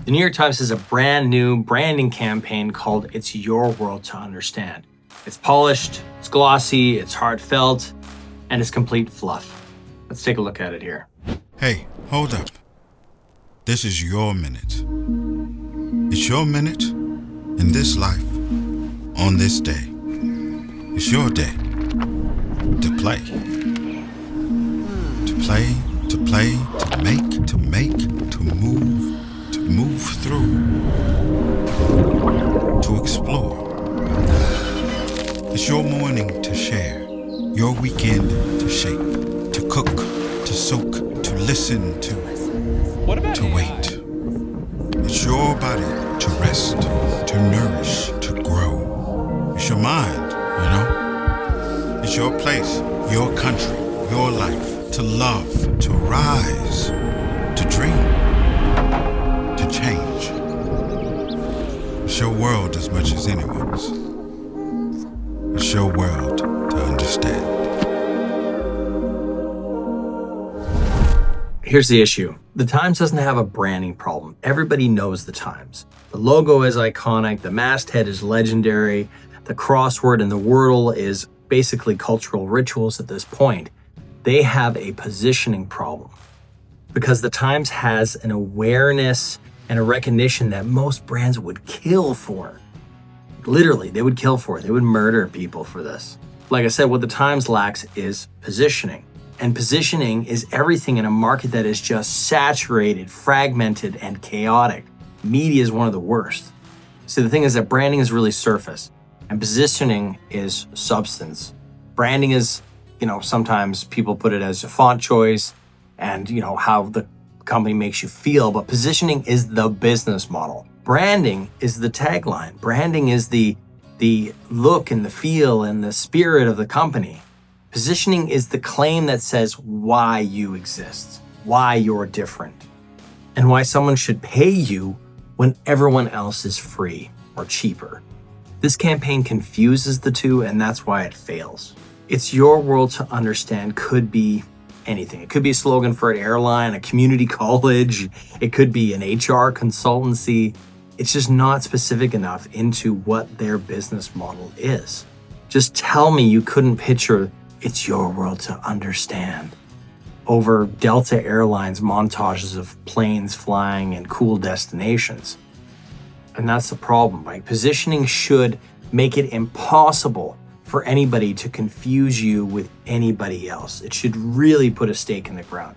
The New York Times has a brand new branding campaign called It's Your World to Understand. It's polished, it's glossy, it's heartfelt, and it's complete fluff. Let's take a look at it here. Hey, hold up. This is your minute. It's your minute in this life, on this day. It's your day to play. To play, to play, to make, to move through, to explore. It's your morning to share, your weekend to shape, to cook, to soak, to listen to wait. It's your body to rest, to nourish, to grow. It's your mind, It's your place, your country, your life, to love, to rise, to dream, to change. It's your world as much as anyone's. It's your world to understand. Here's the issue. The Times doesn't have a branding problem. Everybody knows the Times. The logo is iconic. The masthead is legendary. The crossword and the wordle is basically cultural rituals at this point. They have a positioning problem because the Times has an awareness and a recognition that most brands would kill for. Literally, they would kill for it. They would murder people for this. Like I said, what the Times lacks is positioning. And positioning is everything in a market that is just saturated, fragmented, and chaotic. Media is one of the worst. So the thing is that branding is really surface, and positioning is substance. Branding is, sometimes people put it as a font choice and, how the company makes you feel, but positioning is the business model. Branding is the tagline. Branding is the look and the feel and the spirit of the company. Positioning is the claim that says why you exist, why you're different, and why someone should pay you when everyone else is free or cheaper. This campaign confuses the two, and that's why it fails. It's Your World to Understand could be anything. It could be a slogan for an airline, a community college. It could be an HR consultancy. It's just not specific enough into what their business model is. Just tell me you couldn't picture It's Your World to Understand over Delta Airlines montages of planes flying and cool destinations. And that's the problem, right? Positioning should make it impossible for anybody to confuse you with anybody else. It should really put a stake in the ground.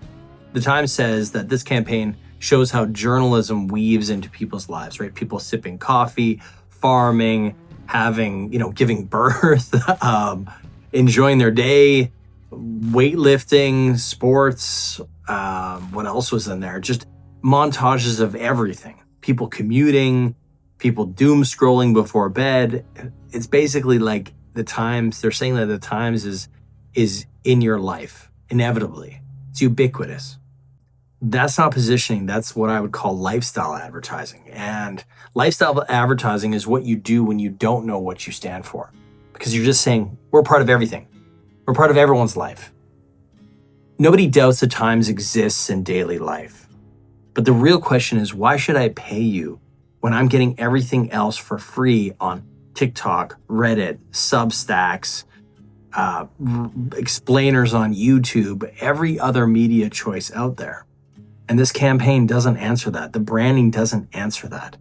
The Times says that this campaign shows how journalism weaves into people's lives, right? People sipping coffee, farming, having, giving birth, enjoying their day, weightlifting, sports, what else was in there? Just montages of everything. People commuting, people doom scrolling before bed. It's basically like the Times, they're saying that the Times is in your life, inevitably. It's ubiquitous. That's not positioning. That's what I would call lifestyle advertising. And lifestyle advertising is what you do when you don't know what you stand for. Because you're just saying, we're part of everything. We're part of everyone's life. Nobody doubts the Times exists in daily life. But the real question is, why should I pay you when I'm getting everything else for free on TikTok, Reddit, Substacks, explainers on YouTube, every other media choice out there? And this campaign doesn't answer that. The branding doesn't answer that.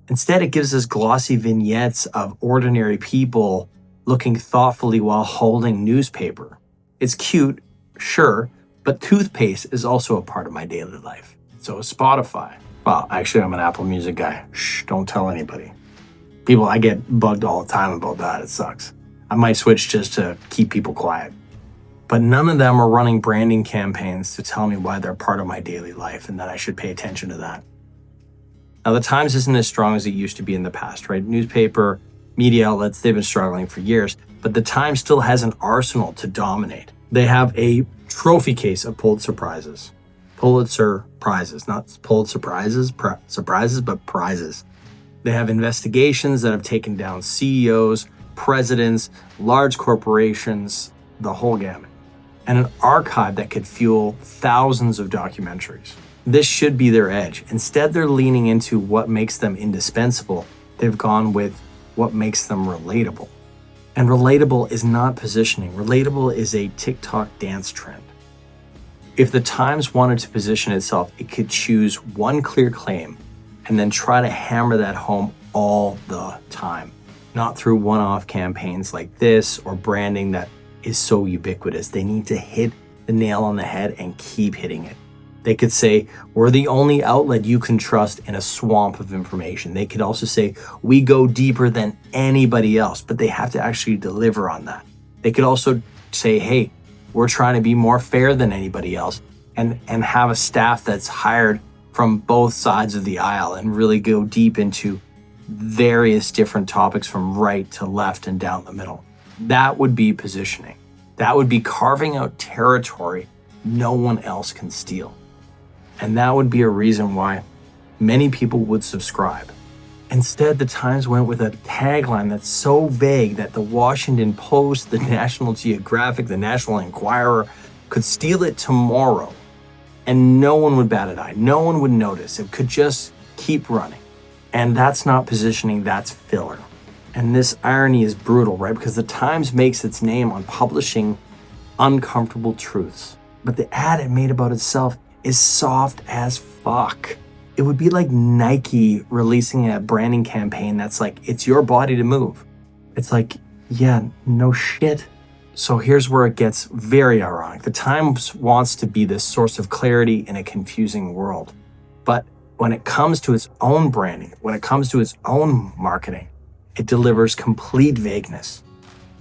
Instead, it gives us glossy vignettes of ordinary people looking thoughtfully while holding newspaper. It's cute, sure, but toothpaste is also a part of my daily life. So is Spotify. Well, actually, I'm an Apple Music guy. Shh, don't tell anybody. People, I get bugged all the time about that. It sucks. I might switch just to keep people quiet. But none of them are running branding campaigns to tell me why they're part of my daily life and that I should pay attention to that. Now, the Times isn't as strong as it used to be in the past, right? Newspaper, media outlets, they've been struggling for years, but the Times still has an arsenal to dominate. They have a trophy case of Pulitzer Prizes. Pulitzer Prizes, not Pulitzer Prizes, surprises, but prizes. They have investigations that have taken down CEOs, presidents, large corporations, the whole gamut, and an archive that could fuel thousands of documentaries. This should be their edge. Instead, they're leaning into what makes them indispensable. They've gone with what makes them relatable. And relatable is not positioning. Relatable is a TikTok dance trend. If the Times wanted to position itself, it could choose one clear claim and then try to hammer that home all the time, not through one-off campaigns like this or branding that is so ubiquitous. They need to hit the nail on the head and keep hitting it. They could say, we're the only outlet you can trust in a swamp of information. They could also say, we go deeper than anybody else, but they have to actually deliver on that. They could also say, hey, we're trying to be more fair than anybody else and have a staff that's hired from both sides of the aisle and really go deep into various different topics from right to left and down the middle. That would be positioning. That would be carving out territory no one else can steal. And that would be a reason why many people would subscribe. Instead, the Times went with a tagline that's so vague that the Washington Post, the National Geographic, the National Enquirer could steal it tomorrow and no one would bat an eye. No one would notice. It could just keep running. And that's not positioning, that's filler. And this irony is brutal, right? Because the Times makes its name on publishing uncomfortable truths. But the ad it made about itself is soft as fuck. It would be like Nike releasing a branding campaign that's like, it's your body to move. It's like, yeah, no shit. So here's where it gets very ironic. The Times wants to be this source of clarity in a confusing world. But when it comes to its own branding, when it comes to its own marketing, it delivers complete vagueness.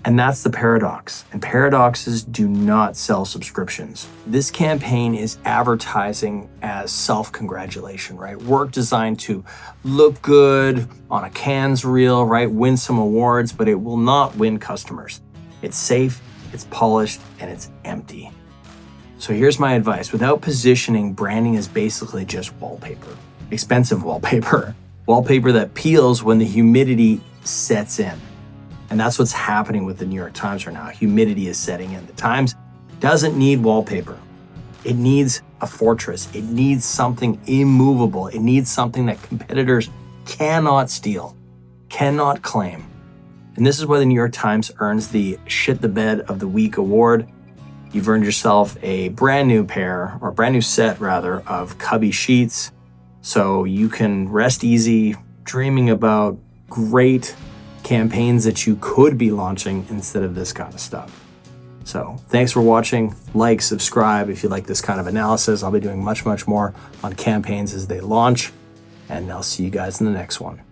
And that's the paradox. And paradoxes do not sell subscriptions. This campaign is advertising as self-congratulation, right? Work designed to look good on a Cannes reel, right? Win some awards, but it will not win customers. It's safe, it's polished, and it's empty. So here's my advice. Without positioning, branding is basically just wallpaper. Expensive wallpaper. Wallpaper that peels when the humidity sets in. And that's what's happening with the New York Times right now. Humidity is setting in. The Times doesn't need wallpaper. It needs a fortress. It needs something immovable. It needs something that competitors cannot steal, cannot claim. And this is why the New York Times earns the Shit the Bed of the Week award. You've earned yourself a brand new pair, or a brand new set rather, of Kubby sheets. So you can rest easy dreaming about great campaigns that you could be launching instead of this kind of stuff. So thanks for watching. Like, subscribe if you like this kind of analysis. I'll be doing much more on campaigns as they launch, and I'll see you guys in the next one.